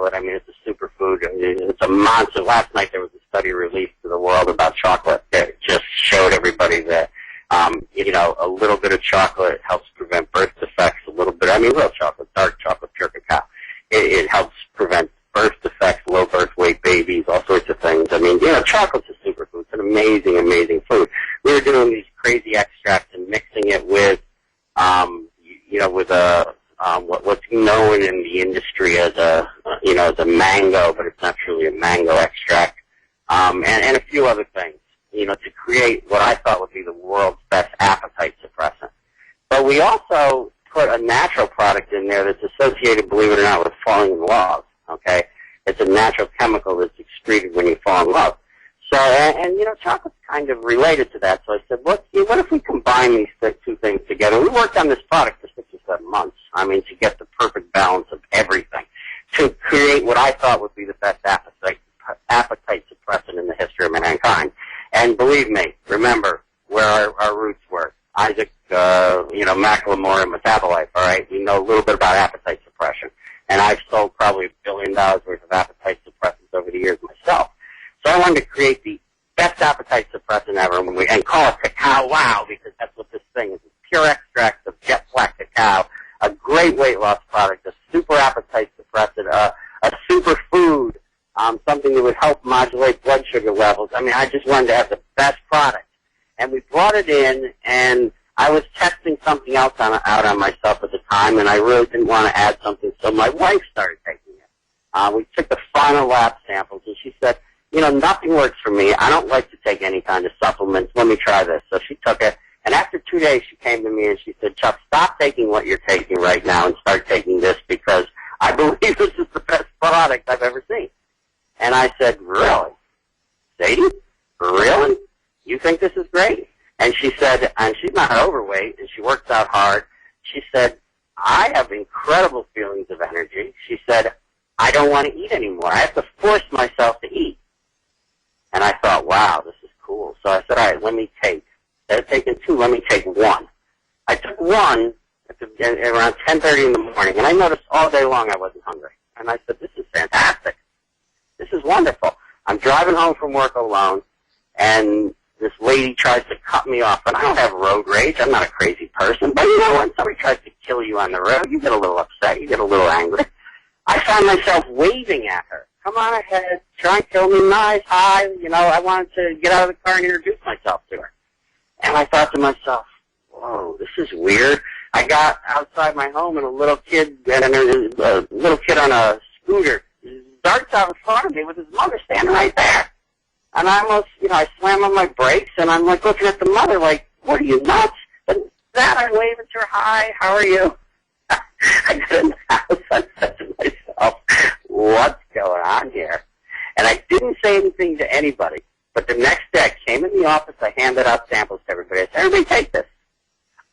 chocolate. I mean, it's a superfood. It's a monster. Last night there was a study released to the world about chocolate that just showed everybody that, a little bit of chocolate helps prevent birth defects. A little bit, real chocolate, dark chocolate, pure cacao. It helps prevent birth defects, low birth weight babies, all sorts of things. Chocolate's a superfood. It's an amazing, amazing food. We were doing these crazy extracts and mixing it with, what's known in the industry as as a mango, but it's not truly a mango extract, and a few other things, to create what I thought would be the world's best appetite suppressant. But we also put a natural product in there that's associated, believe it or not, with falling in love, okay? It's a natural chemical that's excreted when you fall in love. So, chocolate's kind of related to that. So I said, what if we combine these two things together? We worked on this product for 6 or 7 months, to get the perfect balance of everything, to create what I thought would be the best appetite suppressant in the history of mankind. And believe me, remember where our roots were. Isaac, Macklemore and Metabolite, all right? We know a little bit about appetite suppression. And I've sold probably $1 billion worth of appetite suppressants over the years myself. So I wanted to create the best appetite suppressant ever and call it Cacao Wow, because that's what this thing is. It's pure extract of jet black cacao, a great weight loss product, a super appetite suppressant, a super food, something that would help modulate blood sugar levels. I just wanted to have the best product. And we brought it in, and I was testing something else out on myself at the time, and I really didn't want to add something, so my wife started taking it. We took the final lab samples, and she said, nothing works for me. I don't like to take any kind of supplements. Let me try this. So she took it, and after 2 days, she came to me and she said, Chuck, stop taking what you're taking right now and start taking this, because I believe this is the best product I've ever seen. And I said, really? Sadie? Really? You think this is great? And she said, and she's not overweight, and she works out hard. She said, I have incredible feelings of energy. She said, I don't want to eat anymore. I have to force myself to eat. And I thought, wow, this is cool. So I said, all right, let me take. Instead of taking 2, let me take 1. I took 1 around 10:30 in the morning, and I noticed all day long I wasn't hungry. And I said, this is fantastic. This is wonderful. I'm driving home from work alone, and this lady tries to cut me off. And I don't have road rage. I'm not a crazy person. But when somebody tries to kill you on the road, you get a little upset. You get a little angry. I found myself waving at her. Come on ahead. Try and kill me nice. Hi. I wanted to get out of the car and introduce myself to her. And I thought to myself, whoa, this is weird. I got outside my home, and a little kid on a scooter darts out in front of me with his mother standing right there. And I almost, I slam on my brakes, and I'm like looking at the mother like, what are you, nuts? And that I wave at her, hi, how are you? I got in the house, I said to myself, what's going on here? And I didn't say anything to anybody. But the next day I came in the office, I handed out samples to everybody. I said, everybody take this.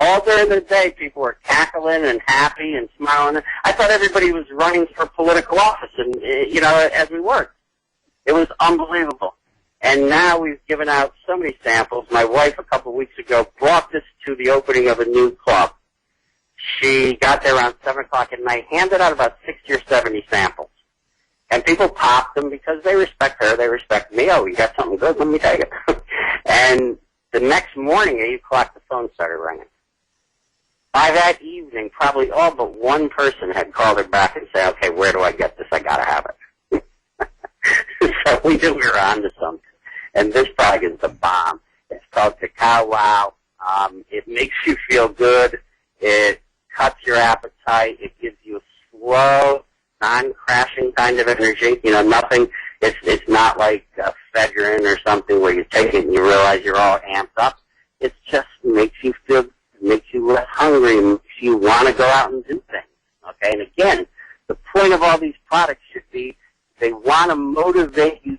All during the day, people were cackling and happy and smiling. I thought everybody was running for political office, and as we worked. It was unbelievable. And now we've given out so many samples. My wife, a couple of weeks ago, brought this to the opening of a new club. She got there around 7 o'clock at night, handed out about 60 or 70 samples. And people popped them because they respect her, they respect me. Oh, you got something good? Let me take it. And the next morning, at 8 o'clock, the phone started ringing. By that evening, probably all but one person had called her back and said, okay, where do I get this? I got to have it. So we knew we were on to something. And this product is the bomb. It's called Cacao Wow. It makes you feel good. It cuts your appetite. It gives you a slow, non-crashing kind of energy. Nothing. It's not like Fedrin or something where you take it and you realize you're all amped up. It just makes you feel, makes you less hungry, and makes you want to go out and do things. Okay? And again, the point of all these products should be they want to motivate you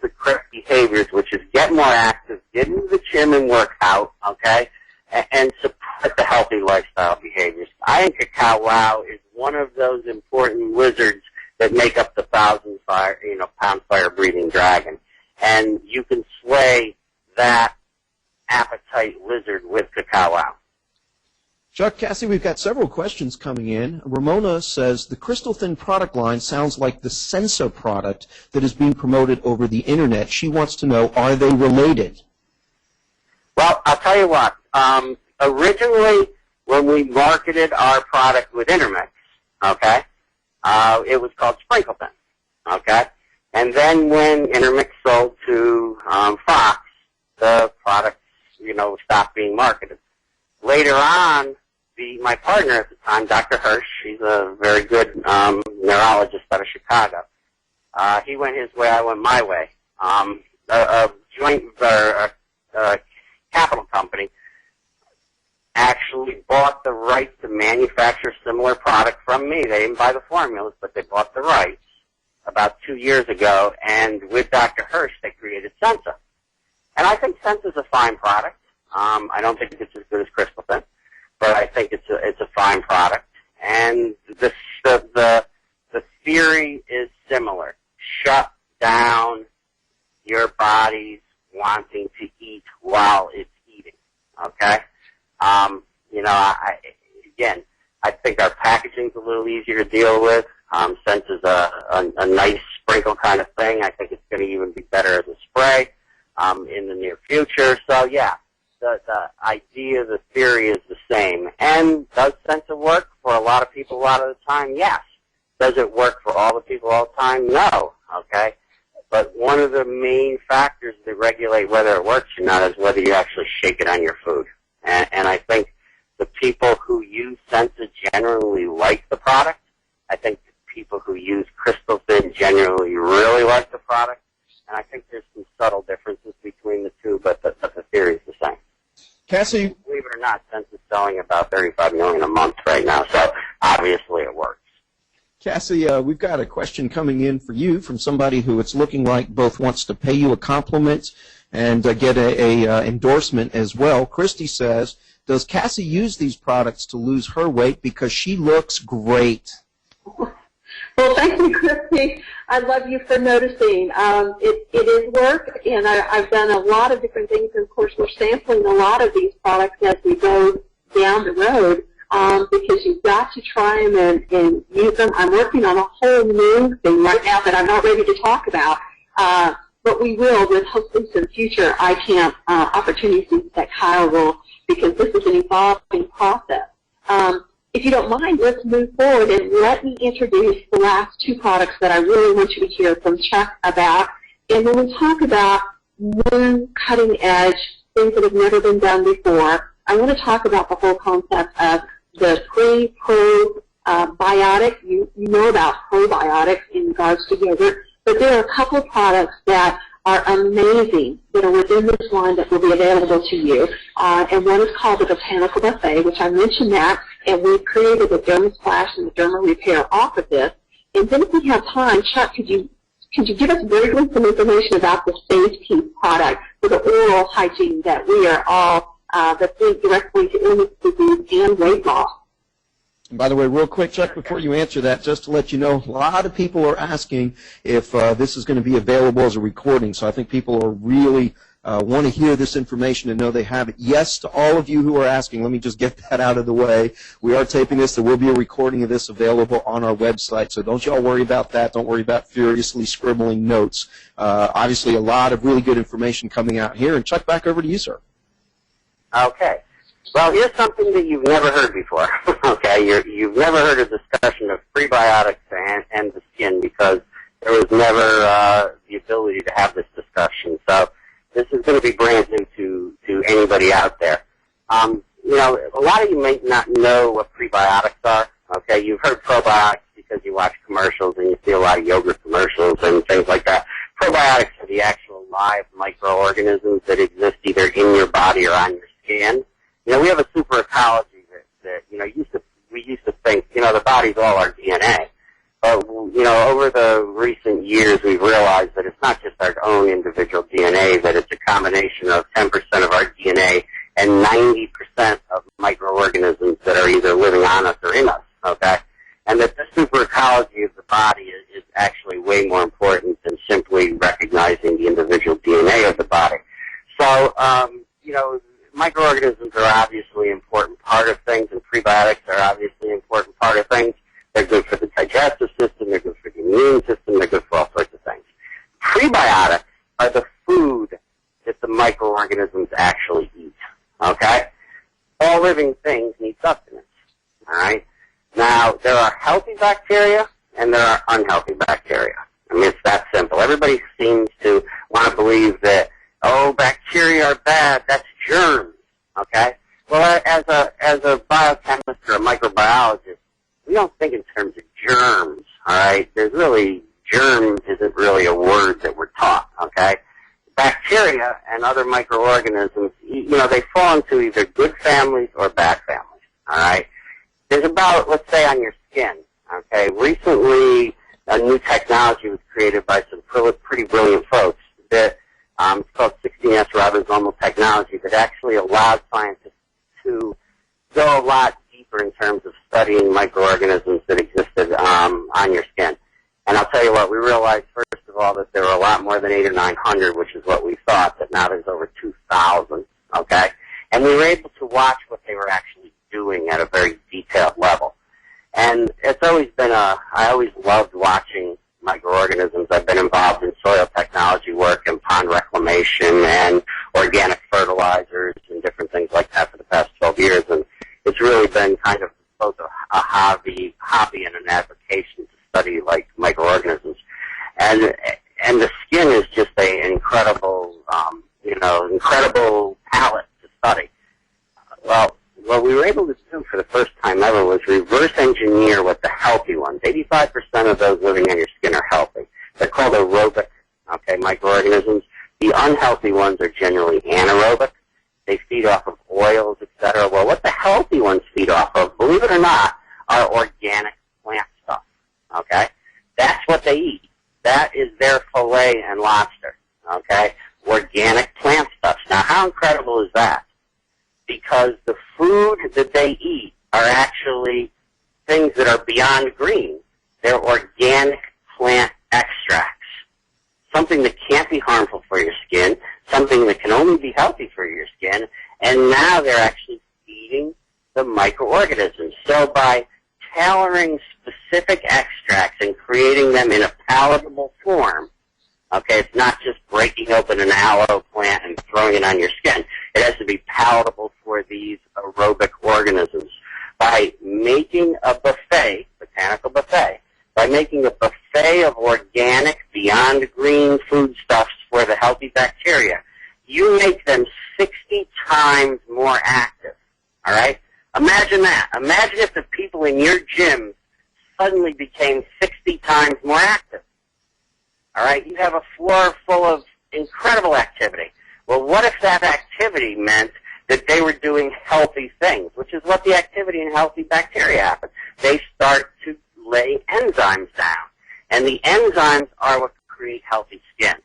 the correct behaviors, which is get more active, get into the gym and work out, okay, and support the healthy lifestyle behaviors. I think Cacao Wow is one of those important lizards that make up the pound fire breathing dragon. And you can slay that appetite lizard with Cacao Wow. Chuck, Cassie, we've got several questions coming in. Ramona says, the Crystal Thin product line sounds like the Sensa product that is being promoted over the Internet. She wants to know, are they related? Well, I'll tell you what. Originally, when we marketed our product with Intermix, okay, it was called Sprinkle Thin, okay? And then when Intermix sold to Fox, the product, stopped being marketed. Later on, my partner at the time, Dr. Hirsch, he's a very good neurologist out of Chicago. He went his way, I went my way. A joint capital company actually bought the rights to manufacture similar product from me. They didn't buy the formulas, but they bought the rights about 2 years ago, and with Dr. Hirsch, they created Sensa. And I think Sensa's a fine product. I don't think it's as good as Crystal Thin, but I think it's a fine product. And the theory is similar. Shut down your body's wanting to eat while it's eating. Okay? I think our packaging's a little easier to deal with. Sensa's a nice sprinkle kind of thing. I think it's going to even be better as a spray in the near future. So, yeah. The idea, the theory is the same. And does Sensa work for a lot of people a lot of the time? Yes. Does it work for all the people all the time? No. Okay? But one of the main factors that regulate whether it works or not is whether you actually shake it on your food. And I think the people who use Sensa generally like the product. I think the people who use Crystal Thin generally really like the product. And I think there's some subtle differences between the two, but the theory is the same. Cassie, believe it or not, Sensa's selling about $35 million a month right now, so obviously it works. Cassie, we've got a question coming in for you from somebody who it's looking like both wants to pay you a compliment and get a endorsement as well. Christy says, does Cassie use these products to lose her weight because she looks great? Well, thank you, Christy. I love you for noticing. It is work, and I've done a lot of different things. And, of course, we're sampling a lot of these products as we go down the road because you've got to try them and use them. I'm working on a whole new thing right now that I'm not ready to talk about, but we will with hopefully some future ICAMP opportunities that Kyle will, because this is an evolving process. If you don't mind, let's move forward and let me introduce the last two products that I really want you to hear from Chuck about. And when we talk about new cutting-edge things that have never been done before, I want to talk about the whole concept of the pre-probiotic. You know about probiotics in regards to yogurt, but there are a couple of products that are amazing that are within this line that will be available to you. And one is called the Botanical Buffet, which I mentioned that, and we've created the Derma Splash and the Derma Repair off of this. And then if we have time, Chuck, could you give us very good some information about the Stage Piece product for the oral hygiene that we are all, that's linked directly to illness, disease, and weight loss? And by the way, real quick, Chuck, before you answer that, just to let you know, a lot of people are asking if this is going to be available as a recording. So I think people are really want to hear this information and know they have it. Yes, to all of you who are asking, let me just get that out of the way. We are taping this. There will be a recording of this available on our website. So don't y'all worry about that. Don't worry about furiously scribbling notes. Obviously, a lot of really good information coming out here. And Chuck, back over to you, sir. Okay. Well, here's something that you've never heard before. Okay, you've never heard a discussion of prebiotics and the skin because there was never the ability to have this discussion. So this is going to be brand new to anybody out there. A lot of you may not know what prebiotics are. Okay, you've heard probiotics because you watch commercials and you see a lot of yogurt commercials and things like that. Probiotics are the actual live microorganisms that exist either in your body or on your skin. We have a super ecology that we used to think, the body's all our DNA. But, over the recent years, we've realized that it's not just our own individual DNA, that it's a combination of 10% of our DNA and 90% of microorganisms that are either living on us or in us, okay? And that the super ecology of the body is actually way more important than simply recognizing the individual DNA of the body. So, microorganisms are obviously an important part of things, and prebiotics are obviously an important part of things. They're good for the digestive system. They're good for the immune system. They're good for all sorts of things. Prebiotics are the food that the microorganisms actually eat, okay? All living things need sustenance, all right? Now, there are healthy bacteria and there are unhealthy bacteria. I mean, it's that simple. Everybody seems to want to believe that, oh, bacteria are bad. That's germs, okay? Well, as a biochemist or a microbiologist, we don't think in terms of germs, all right? Germs isn't really a word that we're taught, okay? Bacteria and other microorganisms, they fall into either good families or bad families, all right? There's about, let's say, on your skin, okay? Recently, a new technology was created by some pretty brilliant folks that it's called 16S ribosomal technology that actually allows scientists to go a lot deeper in terms of studying microorganisms that existed on your skin. And I'll tell you what, we realized, first of all, that there were a lot more than 800 or 900, which is what we thought, but now there's over 2,000, okay? And we were able to watch what they were actually doing at a very detailed level. And it's always been I always loved watching microorganisms. I've been involved in soil technology work and pond reclamation and organic fertilizers and different things like that for the past 12 years. And it's really been kind of both a hobby and an avocation to study like microorganisms. And the skin is just an incredible palette to study. Well, what we were able to do for the first time ever was reverse engineer what the healthy ones. 85% of those living on your skin are healthy. They're called aerobic, microorganisms. The unhealthy ones are generally anaerobic. They feed off of oils, etc. Well, what the healthy ones feed off of, believe it or not, are organic plant stuff, okay? That's what they eat. That is their filet and lobster, okay? Organic plant stuff. Now, how incredible is that? Because the food that they eat are actually things that are beyond green. They're organic plant extracts. Something that can't be harmful for your skin, something that can only be healthy for your skin, and now they're actually feeding the microorganisms. So by tailoring specific extracts and creating them in a palatable form, okay, it's not just breaking open an aloe plant and throwing it on your skin. It has to be palatable for these aerobic organisms. By making a buffet, botanical buffet, by making a buffet of organic, beyond green foodstuffs for the healthy bacteria, you make them 60 times more active, all right? Imagine that. Imagine if the people in your gym suddenly became 60 times more active. All right, you have a floor full of incredible activity. Well, what if that activity meant that they were doing healthy things, which is what the activity in healthy bacteria happens. They start to lay enzymes down, and the enzymes are what create healthy skin.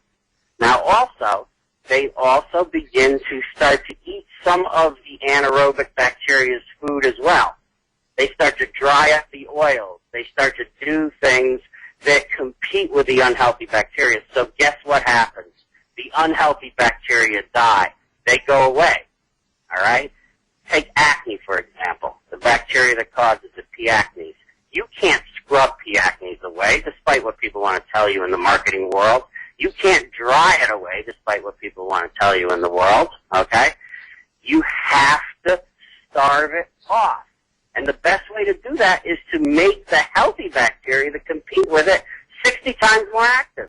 Now, also, they also begin to start to eat some of the anaerobic bacteria's food as well. They start to dry up the oils. They start to do things that compete with the unhealthy bacteria. So guess what happens? The unhealthy bacteria die. They go away. All right? Take acne, for example, the bacteria that causes the P. acnes. You can't scrub P. acnes away, despite what people want to tell you in the marketing world. You can't dry it away, despite what people want to tell you in the world. Okay? You have to starve it off. And the best way to do that is to make the healthy bacteria that compete with it 60 times more active.